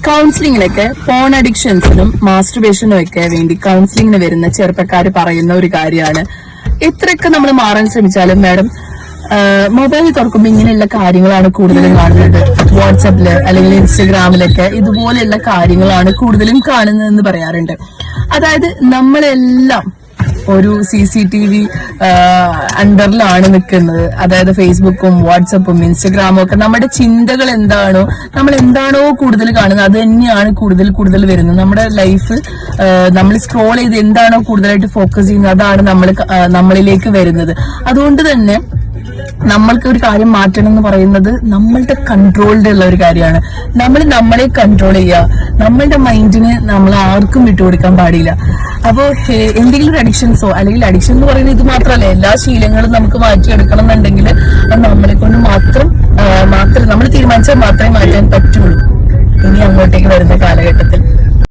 കൗൺസിലിങ്ങിലൊക്കെ phone അഡിക്ഷൻസിനും മാസ്റ്റർബേഷനും ഒക്കെ വേണ്ടി കൗൺസിലിങ്ങിന് വരുന്ന ചെറുപ്പക്കാർ പറയുന്ന ഒരു കാര്യമാണ്, എത്രയൊക്കെ നമ്മൾ മാറാൻ ശ്രമിച്ചാലും മാഡം മൊബൈൽ തുറക്കുമ്പോൾ ഇങ്ങനെയുള്ള കാര്യങ്ങളാണ് കൂടുതലും കാണുന്നത്. വാട്സാപ്പില് അല്ലെങ്കിൽ ഇൻസ്റ്റഗ്രാമിലൊക്കെ ഇതുപോലെയുള്ള കാര്യങ്ങളാണ് കൂടുതലും കാണുന്നതെന്ന് പറയാറുണ്ട്. അതായത് നമ്മളെല്ലാം ഒരു CCTV അണ്ടറിലാണ് നിൽക്കുന്നത്. അതായത് ഫേസ്ബുക്കും വാട്സപ്പും ഇൻസ്റ്റഗ്രാമും ഒക്കെ നമ്മുടെ ചിന്തകൾ എന്താണോ, നമ്മൾ എന്താണോ കൂടുതൽ കാണുന്നത് അത് തന്നെയാണ് കൂടുതൽ വരുന്നത്. നമ്മുടെ ലൈഫ് നമ്മൾ സ്ക്രോൾ ചെയ്ത് എന്താണോ കൂടുതലായിട്ട് ഫോക്കസ് ചെയ്യുന്നത് അതാണ് നമ്മളിലേക്ക് വരുന്നത്. അതുകൊണ്ട് തന്നെ നമ്മൾക്ക് ഒരു കാര്യം മാറ്റണം എന്ന് പറയുന്നത് നമ്മളുടെ കൺട്രോളിലുള്ള ഒരു കാര്യമാണ്. നമ്മളെ കൺട്രോൾ ചെയ്യുക. നമ്മളുടെ മൈൻഡിന് നമ്മൾ ആർക്കും വിട്ടുകൊടുക്കാൻ പാടില്ല. അപ്പോൾ എന്തെങ്കിലും ഒരു അഡിക്ഷൻസോ അല്ലെങ്കിൽ അഡിക്ഷൻ എന്ന് പറയുന്നത് ഇത് മാത്രമല്ല, എല്ലാ ശീലങ്ങളും നമുക്ക് മാറ്റിയെടുക്കണം എന്നുണ്ടെങ്കിൽ നമ്മളെ കൊണ്ട് മാത്രം നമ്മൾ തീരുമാനിച്ചാൽ മാത്രമേ മാറ്റാൻ പറ്റുള്ളൂ ഇനി അങ്ങോട്ടേക്ക് വരുന്ന കാലഘട്ടത്തിൽ.